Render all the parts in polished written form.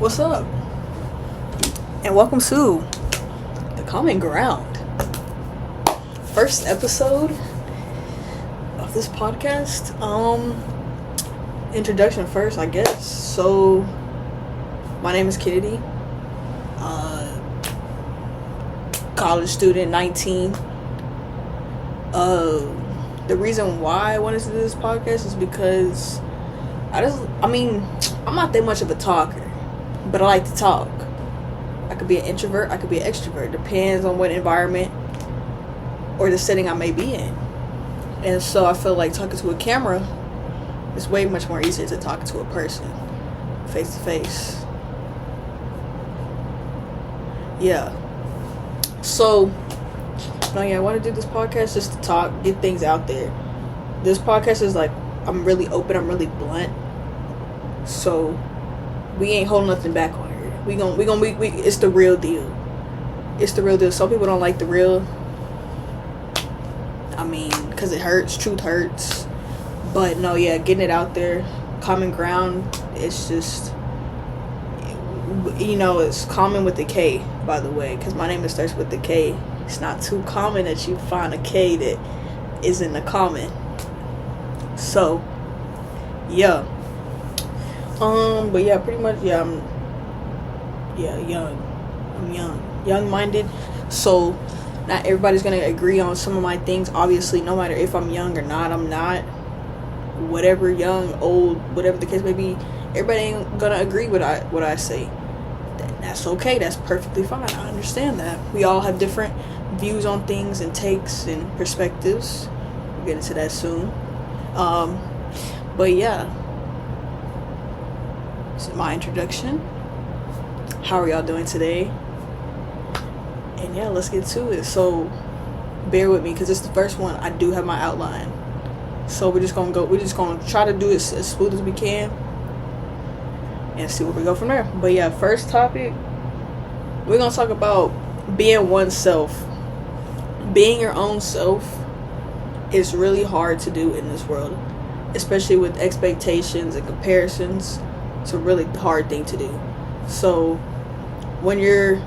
What's up? And welcome to the Common Ground. First episode of this podcast. Introduction first, I guess. So, my name is Kennedy. College student, 19. The reason why I wanted to do this podcast is because I'm not that much of a talker, but I like to talk. I could be an introvert, I could be an extrovert. Depends on what environment or the setting I may be in. And so I feel like talking to a camera is way much more easier than talking to a person face to face. Yeah. So, I want to do this podcast just to talk, get things out there. This podcast is like, I'm really open, I'm really blunt. So, we ain't holding nothing back on here. It's the real deal. It's the real deal. Some people don't like the real. Because it hurts. Truth hurts. But no, yeah, getting it out there. Common ground. It's just, it's common with the K, by the way. Because my name starts with the K. It's not too common that you find a K that isn't a common. So, yeah. But yeah, pretty much, yeah, I'm young-minded, so not everybody's gonna agree on some of my things. Obviously, no matter if I'm young or not, I'm not. Whatever, young, old, whatever the case may be, everybody ain't gonna agree with what I say. That's okay. That's perfectly fine. I understand that. We all have different views on things and takes and perspectives. We'll get into that soon. But yeah. This is my introduction. How are y'all doing today? And yeah, let's get to it. So, bear with me because it's the first one. I do have my outline. So we're just gonna try to do it as smooth as we can and see where we go from there. But yeah, first topic, we're gonna talk about being oneself. Being your own self is really hard to do in this world, especially with expectations and comparisons. It's a really hard thing to do. So when you're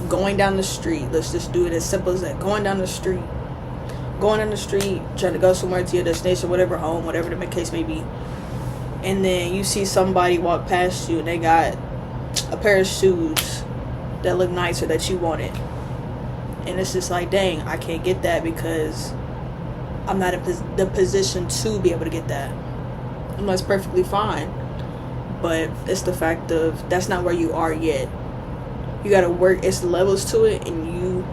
going down the street, let's just do it as simple as that. Going down the street, trying to go somewhere to your destination, whatever, home, whatever the case may be. And then you see somebody walk past you and they got a pair of shoes that look nicer that you wanted. And it's just like, dang, I can't get that because I'm not in the position to be able to get that. And that's perfectly fine. But it's the fact of that's not where you are yet. You gotta work. It's levels to it, and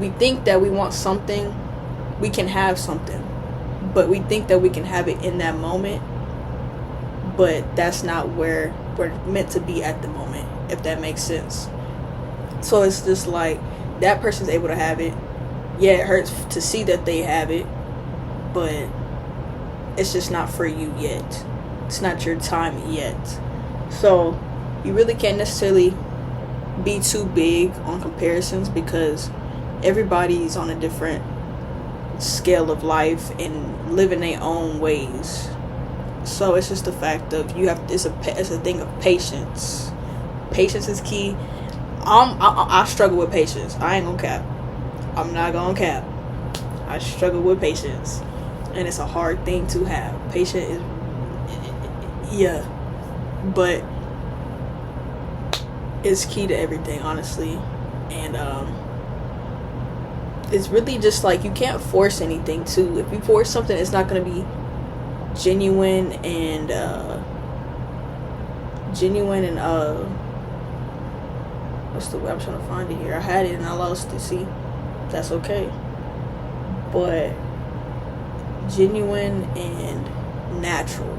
we think that we want something, we can have something, but we think that we can have it in that moment. But that's not where we're meant to be at the moment, if that makes sense. So it's just like that person's able to have it. Yeah, it hurts to see that they have it, but it's just not for you yet. It's not your time yet. So you really can't necessarily be too big on comparisons because everybody's on a different scale of life and living their own ways. So it's just the fact of it's a thing of patience. Patience is key. I struggle with patience. I ain't gonna cap. I'm not gonna cap. I struggle with patience, and it's a hard thing to have. Patience is, yeah, but it's key to everything, honestly. And it's really just like you can't force anything too. If you force something, it's not gonna be genuine and what's the way I'm trying to find it here? I had it and I lost it. See, that's okay. But genuine and natural.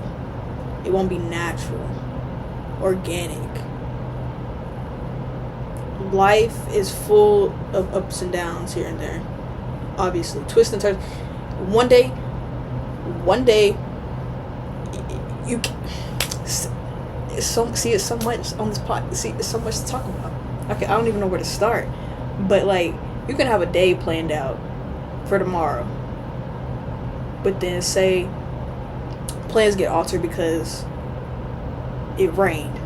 It won't be natural, organic. Life is full of ups and downs here and there. Obviously, twists and turns. One day, you it's so much on this pod. See, it's so much to talk about. Okay, I don't even know where to start. But like, you can have a day planned out for tomorrow, but then say plans get altered because it rained.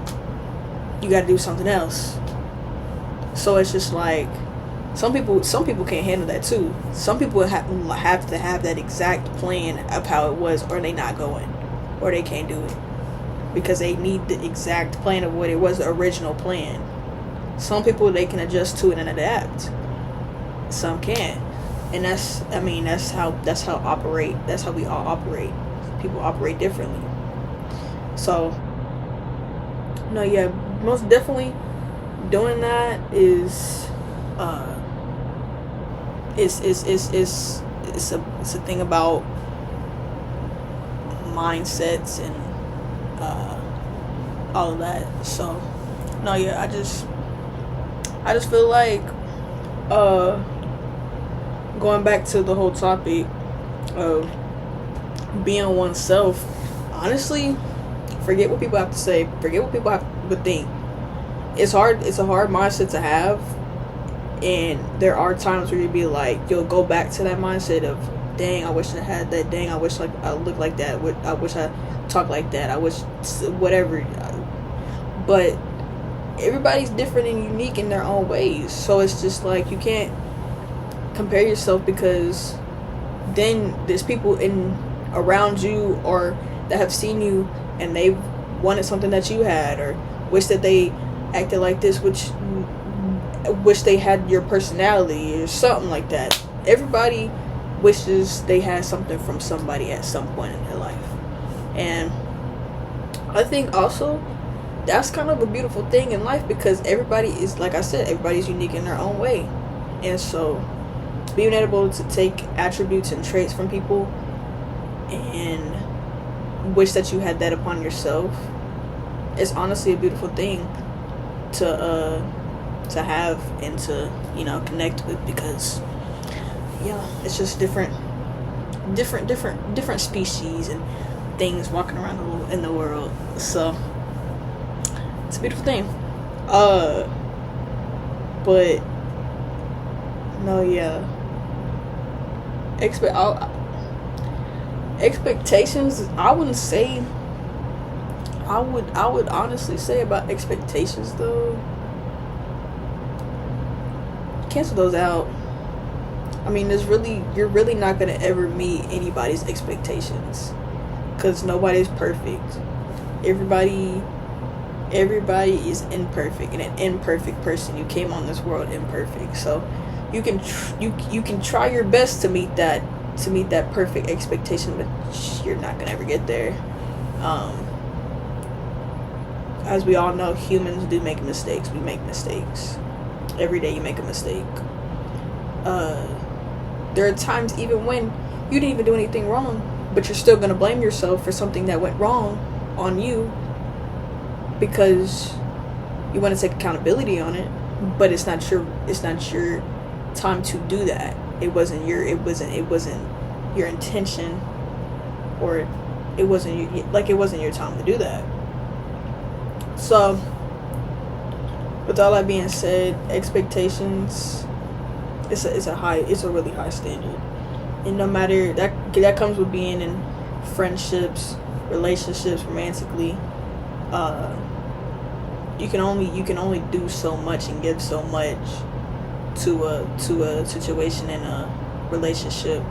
you got to do something else. So it's just like some people can't handle that too. Some people have to have that exact plan of how it was, or they not going, or they can't do it because they need the exact plan of what it was, the original plan. Some people, they can adjust to it and adapt. Some can't, and that's how we all operate. People operate differently. So no, yeah, most definitely doing that is it's a thing about mindsets and all of that. So no, yeah, I just feel like going back to the whole topic of being oneself, honestly, forget what people have to say, forget what people would think. It's a hard mindset to have, and there are times where you'll be like, you'll go back to that mindset of, dang, I wish I had that, dang, I wish I looked like that, I wish I talked like that, I wish whatever. But everybody's different and unique in their own ways, so it's just like you can't compare yourself, because then there's people around you or that have seen you and they've wanted something that you had, or wish that they acted like this, which wish they had your personality or something like that. Everybody wishes they had something from somebody at some point in their life. And I think also that's kind of a beautiful thing in life, because everybody is, like I said, everybody's unique in their own way. And so being able to take attributes and traits from people and wish that you had that upon yourself is honestly a beautiful thing to have and to, connect with, because it's just different species and things walking around in the world. So it's a beautiful thing. But no, yeah, expectations, I would honestly say about expectations, though, cancel those out. I mean, you're really not gonna ever meet anybody's expectations, because nobody's perfect. Everybody is imperfect, and an imperfect person. You came on this world imperfect, so you can try your best to meet that perfect expectation, but you're not gonna ever get there. As we all know, humans do make mistakes. We make mistakes every day. You make a mistake. There are times even when you didn't even do anything wrong, but you're still gonna blame yourself for something that went wrong on you, because you want to take accountability on it, but it's not your time to do that. It wasn't your intention, or it wasn't your time to do that. So with all that being said, expectations, it's a really high standard, and no matter that comes with being in friendships, relationships, romantically. You can only do so much and give so much to a situation in a relationship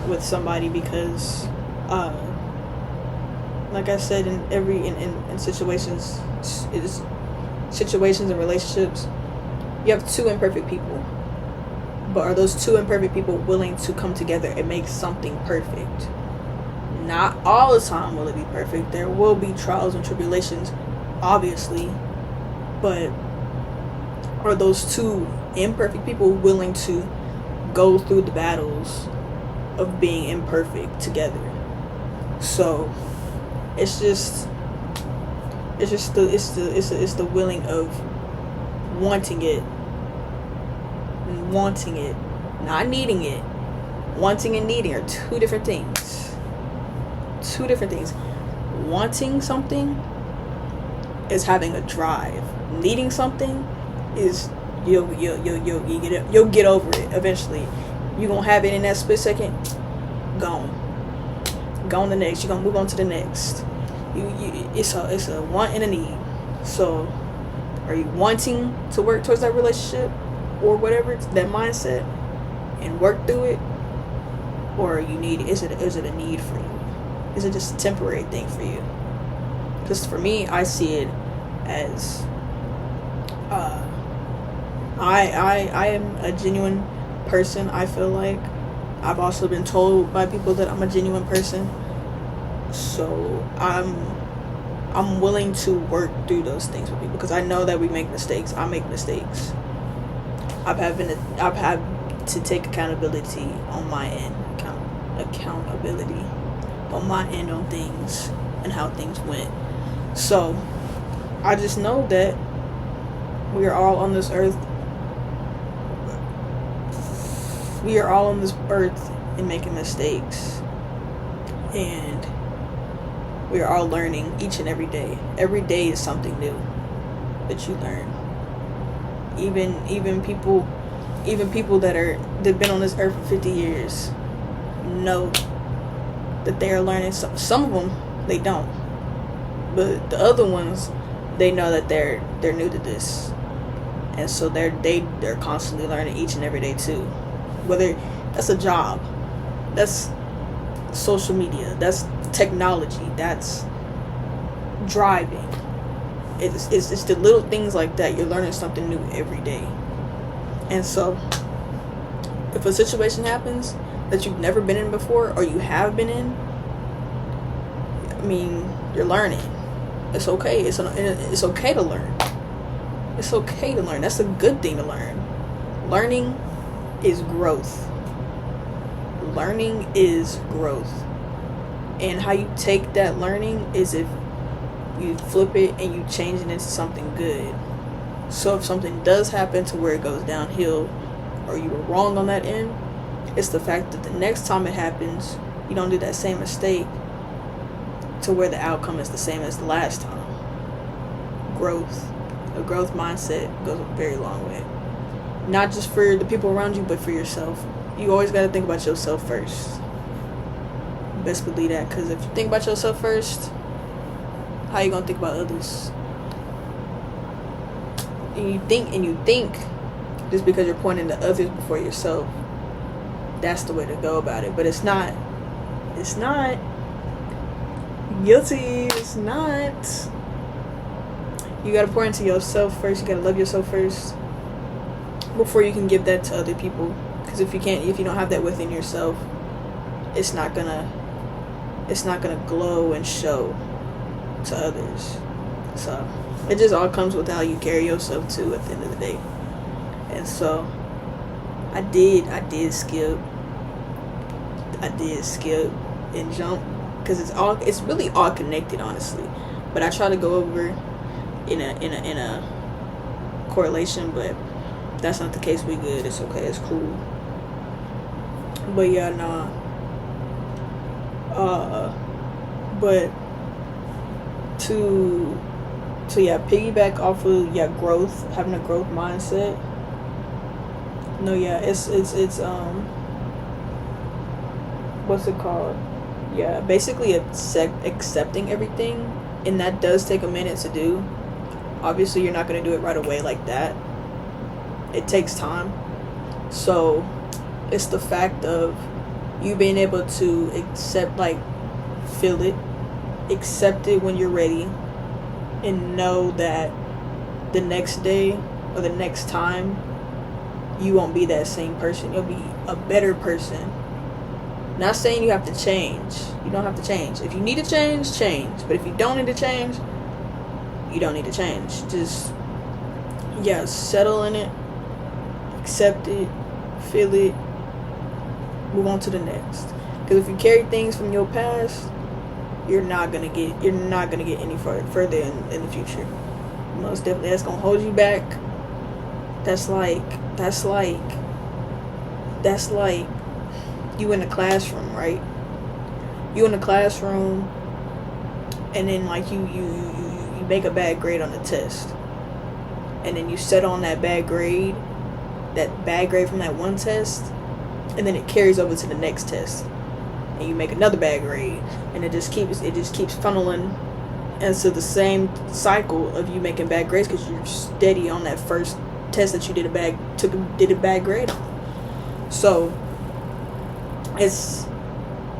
with somebody, because like I said, in situations and relationships, you have two imperfect people, but are those two imperfect people willing to come together and make something perfect? Not all the time will it be perfect. There will be trials and tribulations, obviously, but are those two imperfect people willing to go through the battles of being imperfect together? So it's the willing of wanting it, not needing it. Wanting and needing are two different things. Wanting something is having a drive. Needing something is you'll get over it eventually. You're gonna have it in that split second. Gone the next. You're gonna move on to the next. It's a want and a need. So Are you wanting to work towards that relationship or whatever, that mindset, and work through it? Or is it a need for you? Is it just a temporary thing for you? Because for me, I see it as I am a genuine person. I feel like I've also been told by people that I'm a genuine person. So I'm willing to work through those things with people, because I know that we make mistakes. I make mistakes. I've had to take accountability on my end. Accountability on my end on things and how things went. So I just know that we are all on this earth. We are all on this earth and making mistakes, and we are all learning each and every day. Every day is something new that you learn. Even people that've been on this earth for 50 years know that they are learning. Some of them they don't, but the other ones, they know that they're new to this, and so they're constantly learning each and every day too. Whether that's a job, that's social media, that's technology, that's driving. It's the little things like that. You're learning something new every day. And so if a situation happens that you've never been in before, or you have been in, I mean, you're learning. It's okay. It's okay to learn. It's okay to learn. That's a good thing to learn. Learning is growth. Learning is growth. And how you take that learning is if you flip it and you change it into something good. So if something does happen to where it goes downhill, or you were wrong on that end, it's the fact that the next time it happens, you don't do that same mistake to where the outcome is the same as the last time. Growth. A growth mindset goes a very long way. Not just for the people around you, but for yourself. You always got to think about yourself first. Best believe that, because if you think about yourself first, how you gonna think about others? And you think just because you're pointing to others before yourself, that's the way to go about it. But it's not guilty. It's not. You gotta pour into yourself first. You gotta love yourself first before you can give that to other people. Because if you don't have that within yourself, it's not gonna glow and show to others. So it just all comes with how you carry yourself too at the end of the day. And so I did skip and jump, because it's really all connected, honestly. But I try to go over in a correlation, but if that's not the case, we good. It's okay. It's cool. But yeah, nah. But to piggyback off of growth, having a growth mindset. No, yeah, it's what's it called? Yeah, basically accepting everything, and that does take a minute to do. Obviously, you're not gonna do it right away like that. It takes time. So it's the fact of you being able to feel it, accept it when you're ready, and know that the next day or the next time you won't be that same person. You'll be a better person. Not saying you have to change. You don't have to change. If you need to change. But if you don't need to change, you don't need to change. Just settle in it, accept it, feel it, move on to the next. Because if you carry things from your past, you're not gonna get any further in the future. Most definitely, that's gonna hold you back. That's like you in the classroom, right? You in the classroom, and then you make a bad grade on the test, and then you set on that bad grade from that one test, and then it carries over to the next test, and you make another bad grade, and it just keeps funneling into the same cycle of you making bad grades because you're steady on that first test that you did a bad grade on. So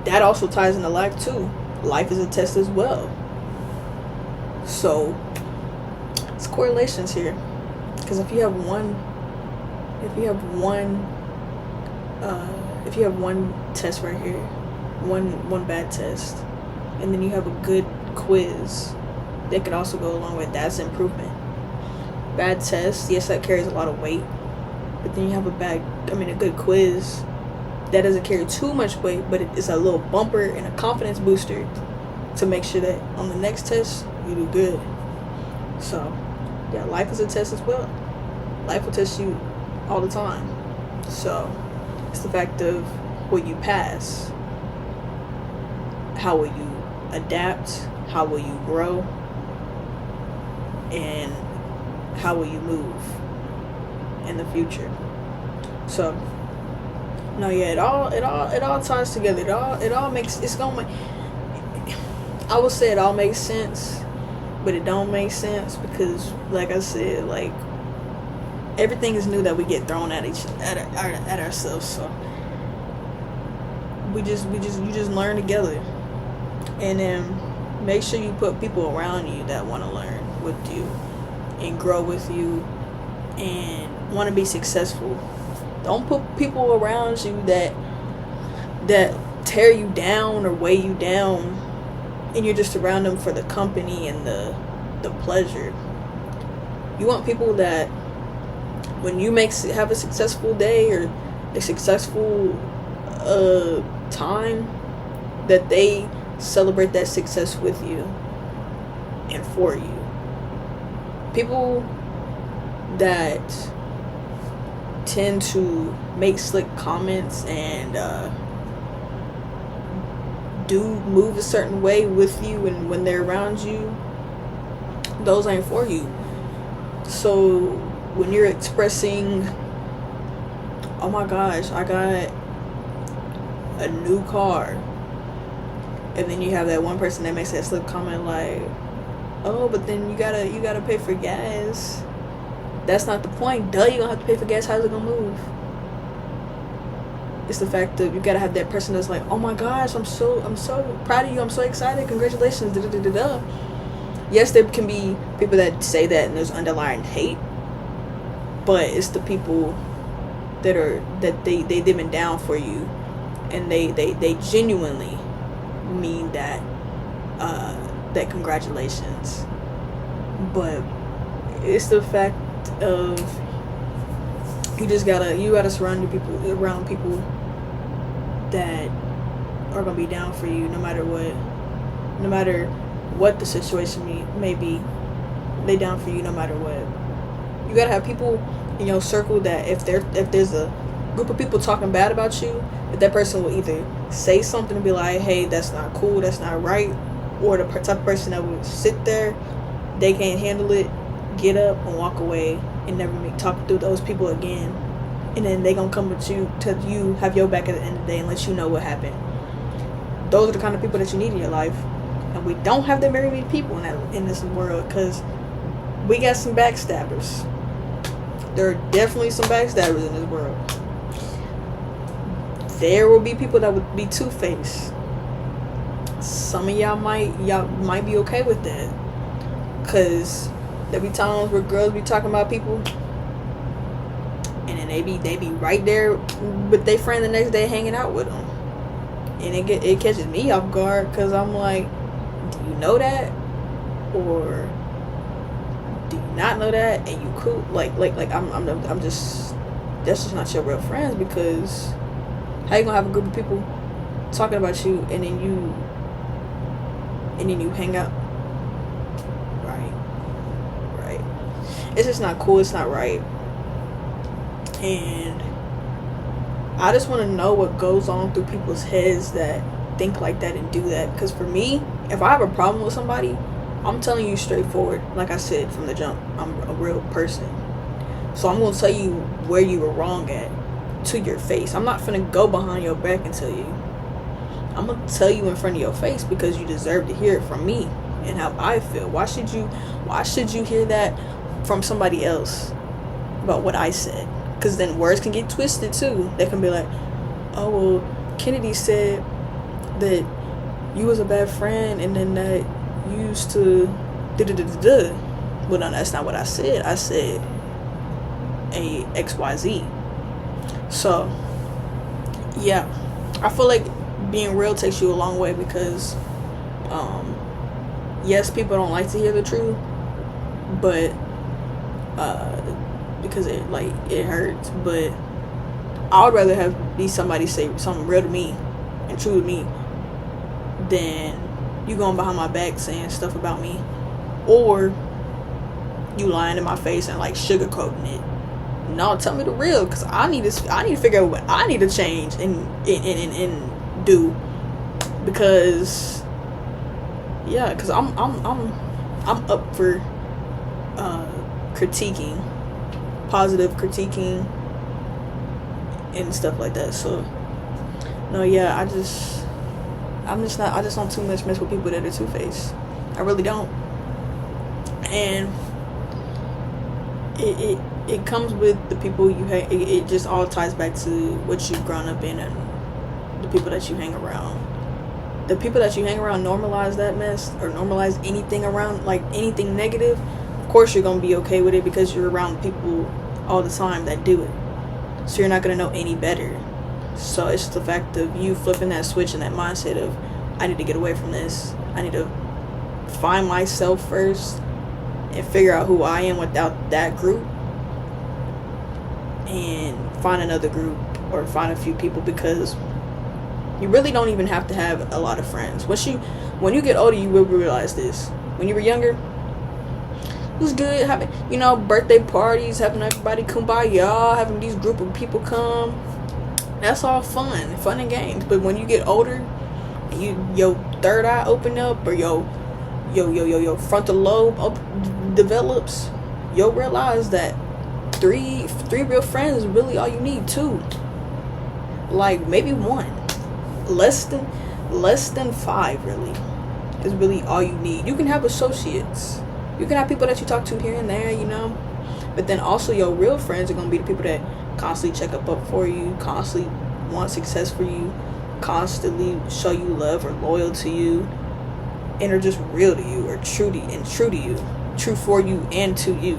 that also ties into life too. Life is a test as well. So it's correlations here, because if you have one test right here, one bad test, and then you have a good quiz, they could also go along with that's improvement. Bad test, yes, that carries a lot of weight, but then you have a good quiz that doesn't carry too much weight, but it's a little bumper and a confidence booster to make sure that on the next test you do good. So yeah, life is a test as well. Life will test you all the time. So it's the fact of, will you pass? How will you adapt? How will you grow? And how will you move in the future? So no, yeah, it all ties together. It all makes, I would say it all makes sense, but it don't make sense because, like I said, like, everything is new that we get thrown at ourselves. So you just learn together, and then make sure you put people around you that want to learn with you and grow with you and want to be successful. Don't put people around you that tear you down or weigh you down, and you're just around them for the company and the pleasure. You want people that when you have a successful day or a successful time, that they celebrate that success with you and for you. People that tend to make slick comments and do move a certain way with you and when they're around you, those ain't for you. So when you're expressing, oh my gosh, I got a new car, and then you have that one person that makes that slick comment like, oh, but then you gotta pay for gas. That's not the point. Duh, you gonna have to pay for gas. How's it gonna move? It's the fact that you gotta have that person that's like, oh my gosh, I'm so proud of you. I'm so excited. Congratulations. Da, da, da, da, da. Yes, there can be people that say that and there's underlying hate, but it's the people that they've been down for you, and they genuinely mean that congratulations. But it's the fact of you gotta surround you around people that are gonna be down for you no matter what the situation may be. They down for you no matter what. You gotta have people in your circle that if there's a group of people talking bad about you, that person will either say something and be like, hey, that's not cool, that's not right, or the type of person that will sit there, they can't handle it, get up and walk away and never talk to those people again, and then they gonna come with you to you have your back at the end of the day and let you know what happened. Those are the kind of people that you need in your life, and we don't have that very many people in this world, because we got some backstabbers. There are definitely some backstabbers in this world. There will be people that would be two-faced. Some of y'all might be okay with that, because there be times where girls be talking about people, and then they be right there with their friend the next day hanging out with them, and it catches me off guard, because I'm like, do you know that, or do you not know that? And you cool like I'm just, that's just not your real friends, because how you gonna have a group of people talking about you and then you hang out? Right. It's just not cool. It's not right. And I just want to know what goes on through people's heads that think like that and do that. Because for me, if I have a problem with somebody, I'm telling you straightforward. Like I said from the jump, I'm a real person. So I'm going to tell you where you were wrong at to your face. I'm not finna go behind your back and tell you. I'm going to tell you in front of your face, because you deserve to hear it from me. and how I feel. Why should you hear that from somebody else about what I said? Because then words can get twisted too. They can be like, oh, well, Kennedy said that you was a bad friend, and then that you used to da-da-da-da-da. Well, no, that's not what I said. I said a XYZ. So, yeah. I feel like being real takes you a long way because, yes, people don't like to hear the truth, but, because it hurts, but I would rather be somebody say something real to me and true to me than you going behind my back saying stuff about me, or you lying in my face and like sugarcoating it. No, tell me the real, because I need to figure out what I need to change and do, because I'm up for critiquing, positive critiquing and stuff like that. So no, yeah, I just don't too much mess with people that are two-faced. I really don't. And it comes with the people you hang. It just all ties back to what you've grown up in and the people that you hang around. The people that you hang around normalize that mess, or normalize anything around, like anything negative. Of course you're gonna be okay with it because you're around people all the time that do it. So you're not gonna know any better. So it's the fact of you flipping that switch and that mindset of, I need to get away from this. I need to find myself first and figure out who I am without that group, and find another group or find a few people, because you really don't even have to have a lot of friends. When you get older, you will realize this. When you were younger, it was good having, birthday parties, having everybody kumbaya, having these group of people come. That's all fun and games. But when you get older, and your third eye open up, or your frontal lobe develops, you'll realize that three real friends is really all you need. Two, like maybe one, less than five really is really all you need. You can have associates, you can have people that you talk to here and there, but then also your real friends are gonna be the people that constantly check up for you, constantly want success for you, constantly show you love or loyal to you, and are just real to you, or true to you, true for you and to you.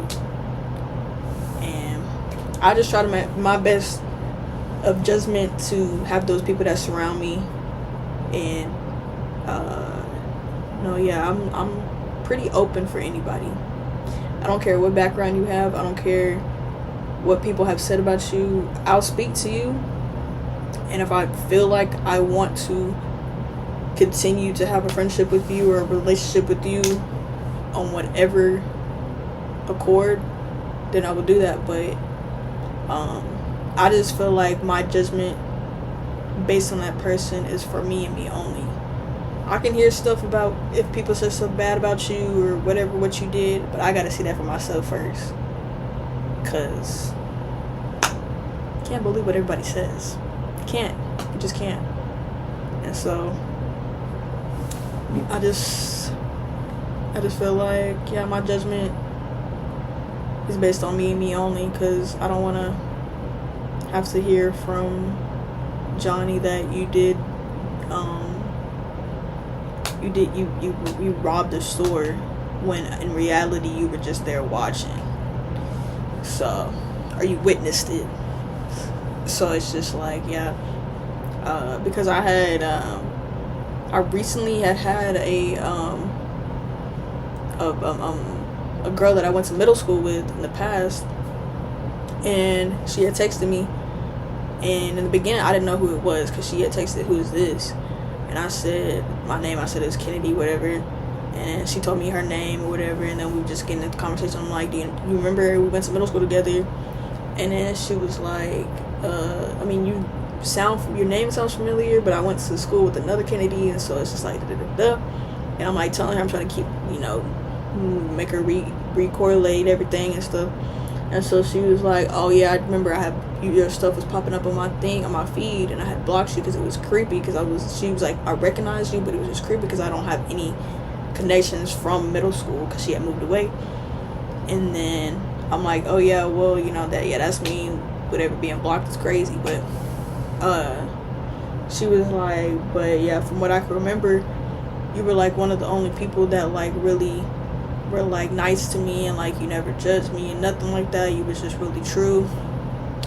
And I just try to make my best of judgment to have those people that surround me. And I'm pretty open for anybody. I don't care what background you have. I don't care what people have said about you. I'll speak to you, and if I feel like I want to continue to have a friendship with you or a relationship with you on whatever accord, then I will do that. But I just feel like my judgment based on that person is for me and me only. I can hear stuff about if people say stuff bad about you or whatever, what you did, but I gotta see that for myself first, because I can't believe what everybody says. You just can't. And so I just feel like, my judgment is based on me and me only, because I don't want to have to hear from Johnny that you robbed the store, when in reality you were just there watching. So, or you witnessed it. So it's just like, because I recently had a girl that I went to middle school with in the past, and she had texted me, and in the beginning I didn't know who it was, because she had texted, "Who is this?" And I said my name. I said it's Kennedy, whatever. And she told me her name or whatever, and then we were just getting into the conversation. I'm like, do you remember we went to middle school together? And then she was like, your name sounds familiar, but I went to school with another Kennedy, and so it's just like da-da-da-da. And I'm like telling her, I'm trying to keep, make her re-correlate everything and stuff. And so she was like, oh yeah, I remember your stuff was popping up on my feed, and I had blocked you because it was creepy, she was like, I recognized you, but it was just creepy because I don't have any connections from middle school because she had moved away. And then I'm like, oh yeah, well, that's me. Whatever, being blocked is crazy. But she was like, but yeah, from what I can remember, you were like one of the only people that like really were like nice to me, and like you never judged me and nothing like that. You was just really true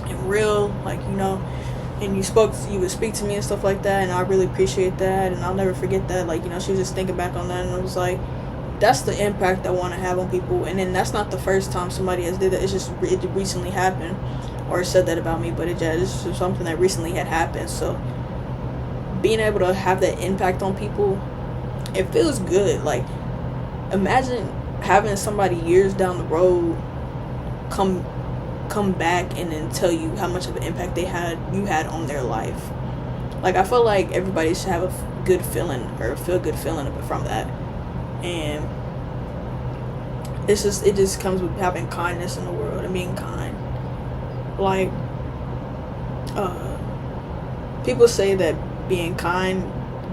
and real, like, and you would speak to me and stuff like that, and I really appreciate that, and I'll never forget that. Like, she was just thinking back on that, and I was like, that's the impact I want to have on people. And then that's not the first time somebody has did that. It's just it recently happened, or said that about me, but it's just something that recently had happened. So being able to have that impact on people, it feels good. Like, imagine having somebody years down the road come back and then tell you how much of an impact you had on their life. Like, I feel like everybody should have a good feeling, or feel good feeling from that. And it just comes with having kindness in the world and being kind. Like, people say that being kind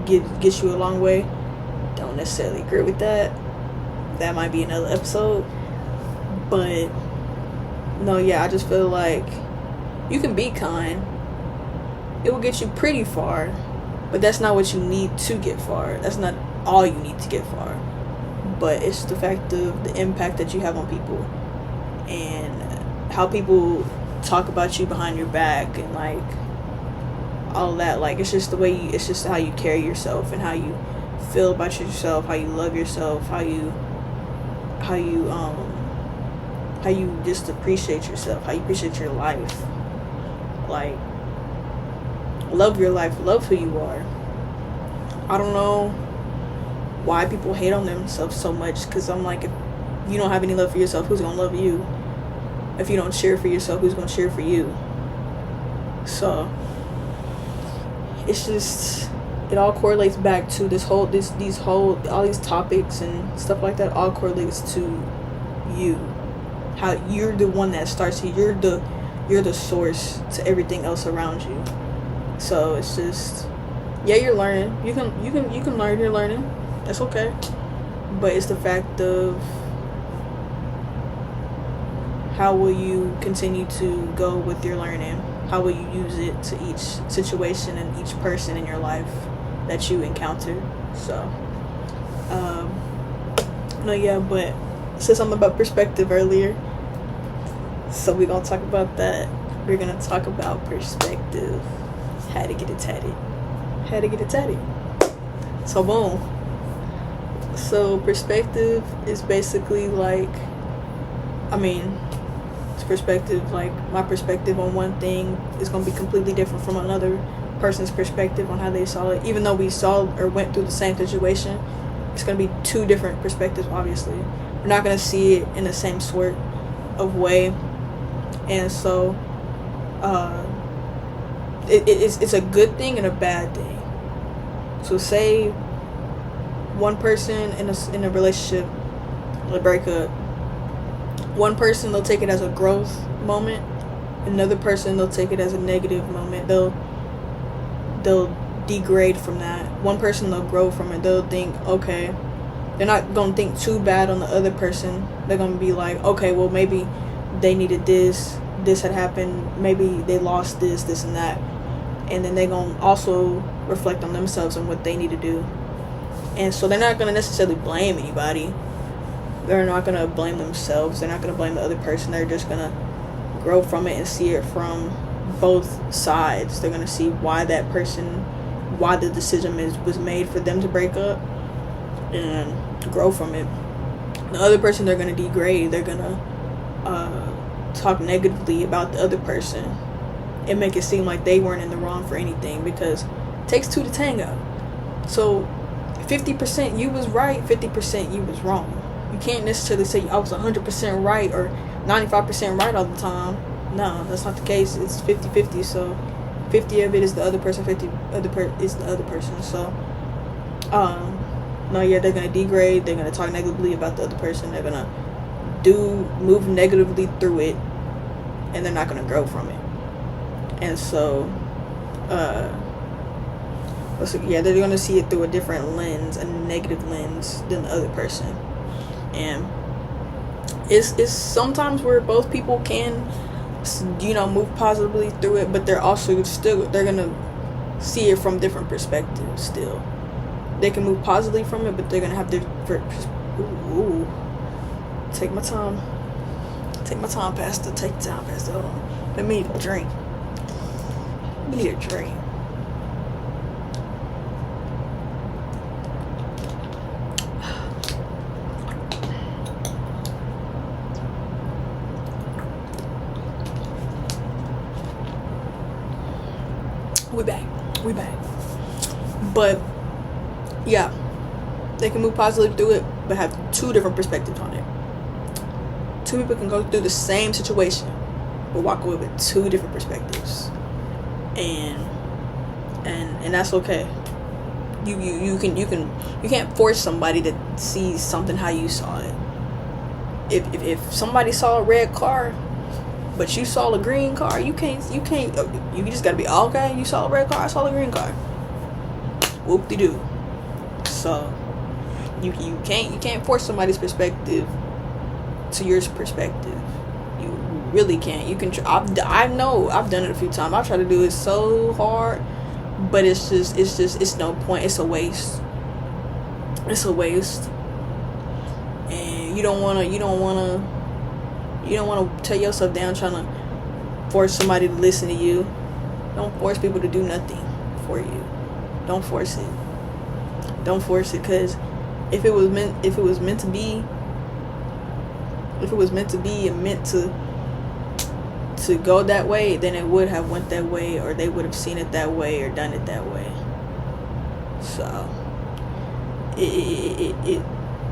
gets you a long way. Don't necessarily agree with that. That might be another episode. But no, yeah, I just feel like you can be kind. It will get you pretty far, but that's not what you need to get far. That's not all you need to get far. But it's the fact of the impact that you have on people, and how people talk about you behind your back, and like all that. Like, it's just it's just how you carry yourself, and how you feel about yourself, how you love yourself, how you just appreciate yourself, how you appreciate your life. Like, love your life, love who you are. I don't know why people hate on themselves so much, because I'm like, if you don't have any love for yourself, who's gonna love you? If you don't cheer for yourself, who's gonna cheer for you? So it's just, it all correlates back to all these topics and stuff like that. All correlates to you, how you're the one that starts it. You're the source to everything else around you. So it's just, yeah, you're learning. You can learn. You're learning. That's okay. But it's the fact of how will you continue to go with your learning? How will you use it to each situation and each person in your life that you encounter? So, no, yeah, but I said something about perspective earlier. So we're going to talk about that. We're going to talk about perspective. Had to get it tatted. So, boom. So perspective is basically like, it's perspective. Like, my perspective on one thing is going to be completely different from another person's perspective on how they saw it. Even though we saw or went through the same situation, it's going to be two different perspectives, obviously. We're not going to see it in the same sort of way. And so it's a good thing and a bad thing. So say one person in a relationship, a breakup, one person, they'll take it as a growth moment. Another person, they'll take it as a negative moment. They'll degrade from that. One person, they'll grow from it. They'll think, okay, they're not going to think too bad on the other person. They're going to be like, okay, well, maybe they needed this had happened, maybe they lost this and that. And then they're going to also reflect on themselves and what they need to do. And so they're not going to necessarily blame anybody. They're not going to blame themselves. They're not going to blame the other person. They're just going to grow from it and see it from both sides. They're going to see why the decision was made for them to break up, and grow from it. The other person, they're going to degrade. They're going to talk negatively about the other person and make it seem like they weren't in the wrong for anything, because it takes two to tango. So 50% you was right, 50% you was wrong. You can't necessarily say I was 100% right or 95% right all the time. No, that's not the case. It's 50-50. So 50 of it is the other person, 50 is the other person. So no, yeah, they're gonna degrade. They're gonna talk negatively about the other person. They're gonna move negatively through it, and they're not gonna grow from it. And so So, yeah, they're gonna see it through a different lens, a negative lens than the other person. And it's sometimes where both people can, move positively through it, but they're gonna see it from different perspectives. Still, they can move positively from it, but they're gonna have different. Ooh. Take my time, Pastor. Take your time, Pastor. Hold on. Let me need a drink. We back. But yeah, they can move positively through it, but have two different perspectives on it. Two people can go through the same situation, but walk away with two different perspectives, and that's okay. You can't force somebody to see something how you saw it. If somebody saw a red car, but you saw a green car, you just gotta be okay. You saw a red car, I saw a green car. Whoop-de-doo. So you can't force somebody's perspective to your perspective. You really can't. You can. I know I've done it a few times. I try to do it so hard, but it's no point. It's a waste. And you don't wanna tear yourself down trying to force somebody to listen to you. Don't force people to do nothing for you. Don't force it. Because if it was meant to be and meant to go that way, then it would have went that way, or they would have seen it that way or done it that way. So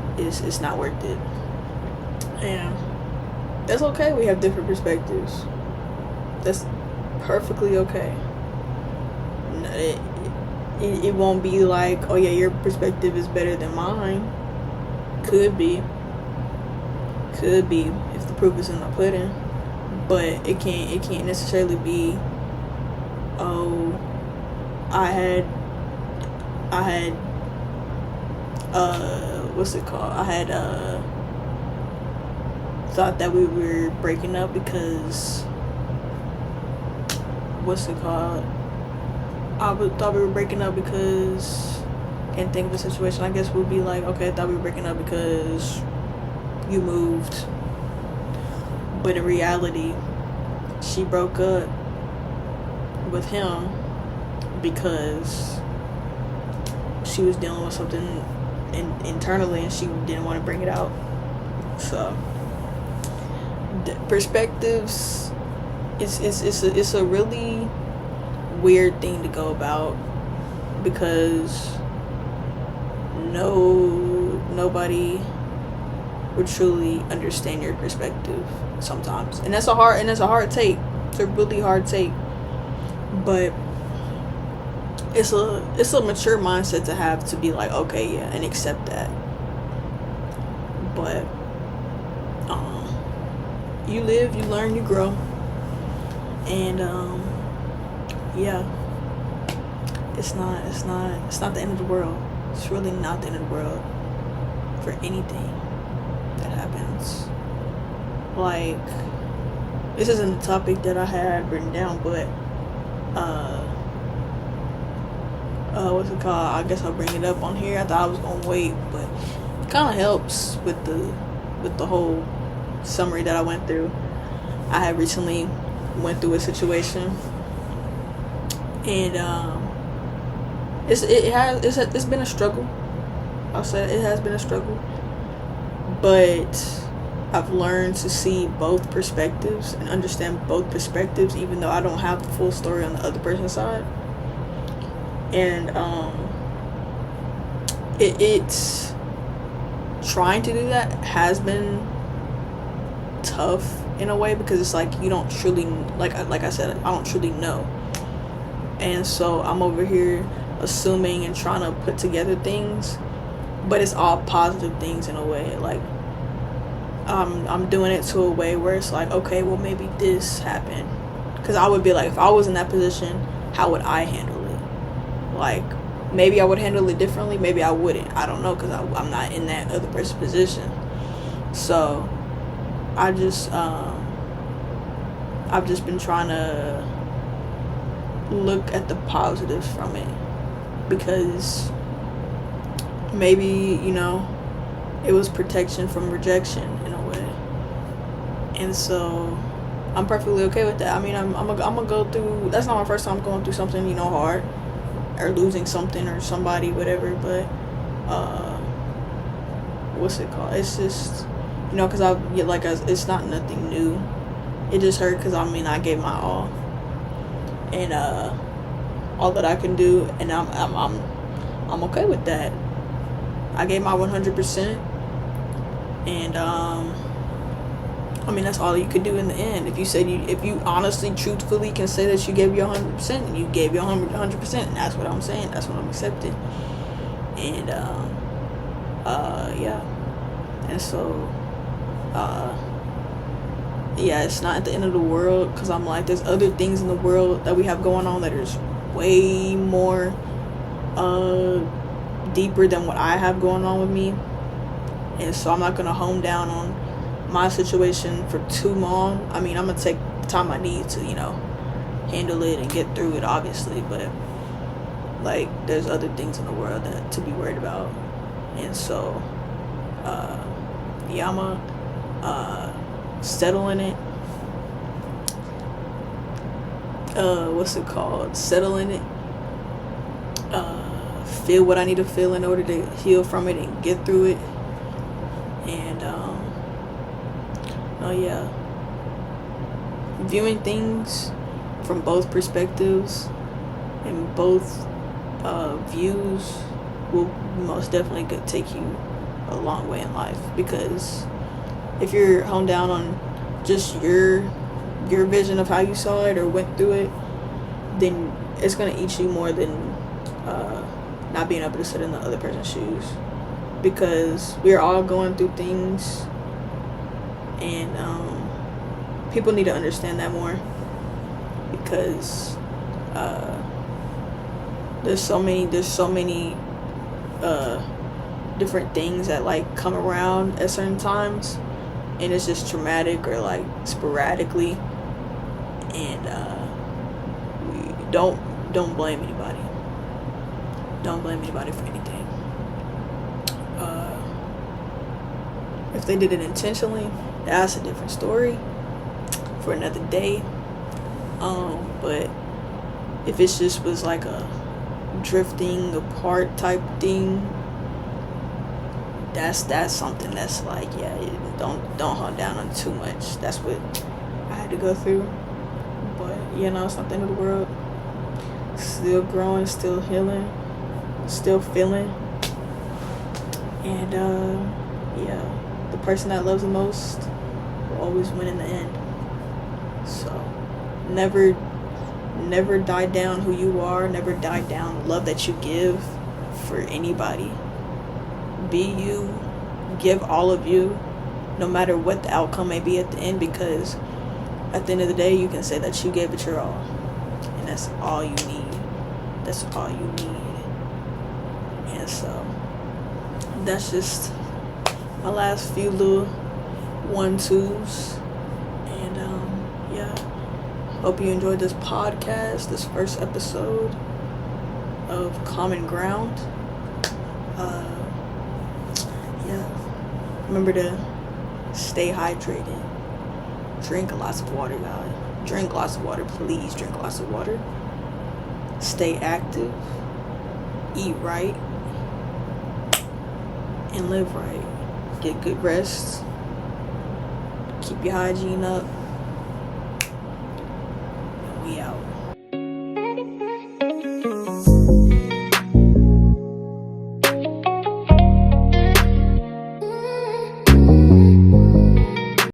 it's not worth it. And that's okay. We have different perspectives. That's perfectly okay. It won't be like, oh yeah, your perspective is better than mine. Could be if the proof is in the pudding, but it can't necessarily be, oh, I had what's it called? I had thought that we were breaking up because thought we were breaking up because, can't think of a situation. I guess we'd be like, okay, I thought we were breaking up because you moved. But in reality, she broke up with him because she was dealing with something internally and she didn't want to bring it out. So perspectives, it's a really weird thing to go about, because nobody would truly understand your perspective sometimes, and that's a hard take. It's a really hard take, but it's a mature mindset to have, to be like, okay, yeah, and accept that. But you live, you learn, you grow, and yeah, it's not the end of the world. It's really not the end of the world for anything that happens. Like, this isn't a topic that I had written down, but what's it called? I guess I'll bring it up on here. I thought I was gonna wait, but it kind of helps with the whole summary that I went through. I had recently went through a situation, and it's been a struggle. I'll say it has been a struggle, but I've learned to see both perspectives and understand both perspectives, even though I don't have the full story on the other person's side. And it's trying to do that has been tough in a way, because it's like you don't truly, like I said, I don't truly know, and so I'm over here assuming and trying to put together things, but it's all positive things in a way. Like I'm doing it to a way where it's like, okay, well, maybe this happened, because I would be like, if I was in that position, how would I handle it? Like, maybe I would handle it differently, maybe I wouldn't. I don't know, because I'm not in that other person's position. So I just I've just been trying to look at the positives from it, because maybe, it was protection from rejection in a way. And so I'm perfectly okay with that. I mean, I'm gonna go through, that's not my first time going through something, hard, or losing something or somebody, whatever, but what's it called? It's just, because it's not nothing new. It just hurt because, I gave my all, and all that I can do, and I'm okay with that. I gave my 100%, and that's all you could do in the end. If you honestly, truthfully can say that you gave your 100%, and you gave your 100%, and that's what I'm saying. That's what I'm accepting. And yeah. And so yeah, it's not at the end of the world, because I'm like, there's other things in the world that we have going on that is way more deeper than what I have going on with me. And so I'm not gonna hone down on my situation for too long. I'm gonna take the time I need to, handle it and get through it, obviously, but there's other things in the world that to be worried about. And so yeah, I'm settle in it. Settle in it. Feel what I need to feel in order to heal from it and get through it. And yeah, viewing things from both perspectives and both views will most definitely take you a long way in life, because if you're honed down on just your vision of how you saw it or went through it, then it's going to eat you more than not being able to sit in the other person's shoes, because we're all going through things, and people need to understand that more, because there's so many different things that come around at certain times, and it's just traumatic or sporadically, and don't blame anybody. Don't blame anybody for anything. If they did it intentionally, that's a different story for another day. But if it just was a drifting apart type thing, that's something that's don't hold down on too much. That's what I had to go through. But it's not the end of the world. Still growing, still healing, still feeling. And yeah, the person that loves the most will always win in the end. So never die down who you are. Never die down the love that you give for anybody. Be you, give all of you, no matter what the outcome may be at the end, because at the end of the day, you can say that you gave it your all, and that's all you need. That's all you need. And so that's just my last few little 1-2s. And yeah, hope you enjoyed this podcast, this first episode of Common Ground. Yeah, remember to stay hydrated. Drink lots of water, guys. Drink lots of water, please. Drink lots of water. Stay active. Eat right. And live right. Get good rest. Keep your hygiene up.